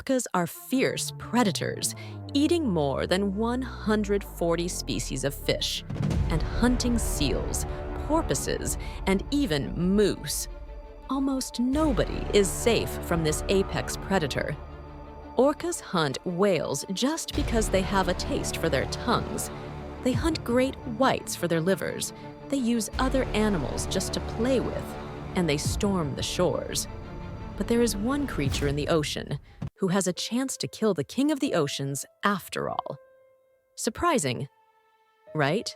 Orcas are fierce predators, eating more than 140 species of fish, and hunting seals, porpoises, and even moose. Almost nobody is safe from this apex predator. Orcas hunt whales just because they have a taste for their tongues. They hunt great whites for their livers. They use other animals just to play with, and they storm the shores. But there is one creature in the ocean who has a chance to kill the king of the oceans after all. Surprising, right?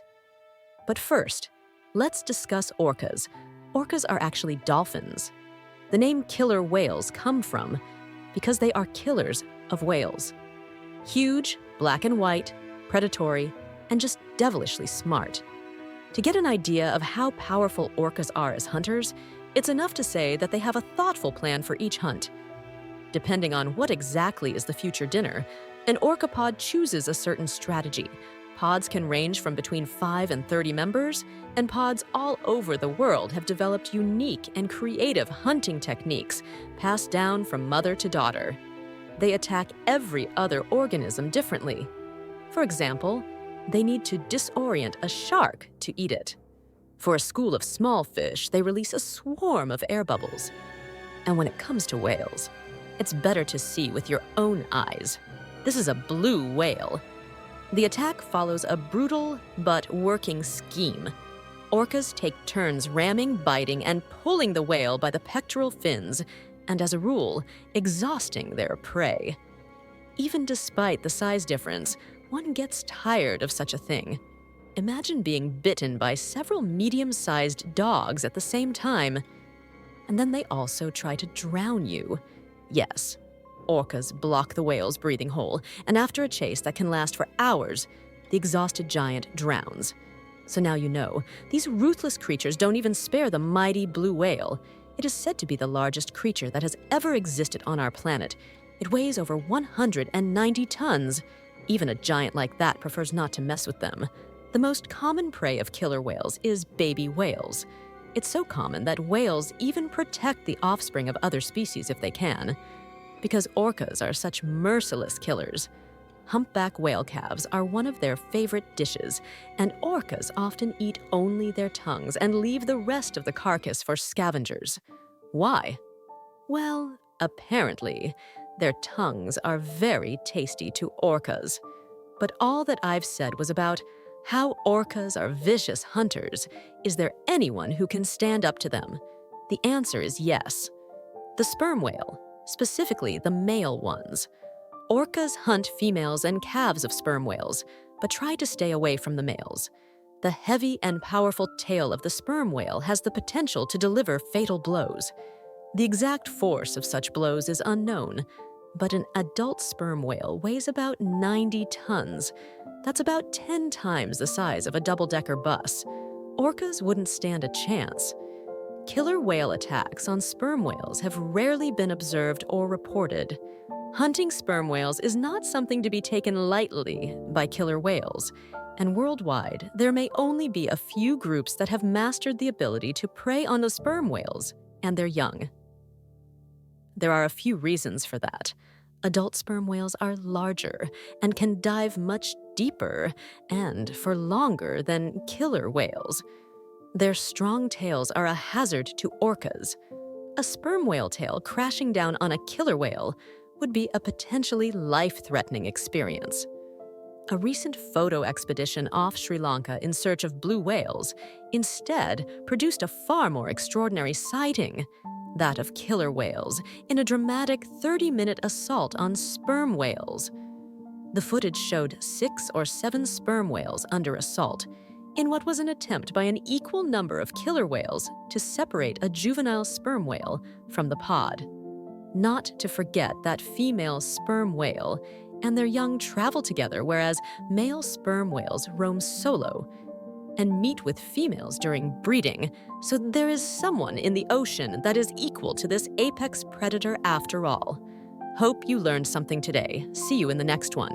But first, let's discuss orcas. Orcas are actually dolphins. The name killer whales come from because they are killers of whales. Huge, black and white, predatory, and just devilishly smart. To get an idea of how powerful orcas are as hunters, it's enough to say that they have a thoughtful plan for each hunt. Depending on what exactly is the future dinner, an orca pod chooses a certain strategy. Pods can range from between 5 and 30 members, and pods all over the world have developed unique and creative hunting techniques passed down from mother to daughter. They attack every other organism differently. For example, they need to disorient a shark to eat it. For a school of small fish, they release a swarm of air bubbles. And when it comes to whales, it's better to see with your own eyes. This is a blue whale. The attack follows a brutal but working scheme. Orcas take turns ramming, biting, and pulling the whale by the pectoral fins, and as a rule, exhausting their prey. Even despite the size difference, one gets tired of such a thing. Imagine being bitten by several medium-sized dogs at the same time, and then they also try to drown you. Yes, orcas block the whale's breathing hole, and after a chase that can last for hours, the exhausted giant drowns. So now you know, these ruthless creatures don't even spare the mighty blue whale. It is said to be the largest creature that has ever existed on our planet. It weighs over 190 tons. Even a giant like that prefers not to mess with them. The most common prey of killer whales is baby whales. It's so common that whales even protect the offspring of other species if they can. Because orcas are such merciless killers. Humpback whale calves are one of their favorite dishes, and orcas often eat only their tongues and leave the rest of the carcass for scavengers. Why? Well, apparently, their tongues are very tasty to orcas. But all that I've said was about how orcas are vicious hunters. Is there anyone who can stand up to them? The answer is yes. The sperm whale, specifically the male ones. Orcas hunt females and calves of sperm whales, but try to stay away from the males. The heavy and powerful tail of the sperm whale has the potential to deliver fatal blows. The exact force of such blows is unknown, but an adult sperm whale weighs about 90 tons. That's about 10 times the size of a double-decker bus. Orcas wouldn't stand a chance. Killer whale attacks on sperm whales have rarely been observed or reported. Hunting sperm whales is not something to be taken lightly by killer whales, and worldwide, there may only be a few groups that have mastered the ability to prey on the sperm whales and their young. There are a few reasons for that. Adult sperm whales are larger and can dive much deeper and for longer than killer whales. Their strong tails are a hazard to orcas. A sperm whale tail crashing down on a killer whale would be a potentially life-threatening experience. A recent photo expedition off Sri Lanka in search of blue whales instead produced a far more extraordinary sighting, that of killer whales, in a dramatic 30-minute assault on sperm whales. The footage showed 6 or 7 sperm whales under assault, in what was an attempt by an equal number of killer whales to separate a juvenile sperm whale from the pod. Not to forget that female sperm whale and their young travel together, whereas male sperm whales roam solo and meet with females during breeding, so there is someone in the ocean that is equal to this apex predator after all. Hope you learned something today. See you in the next one.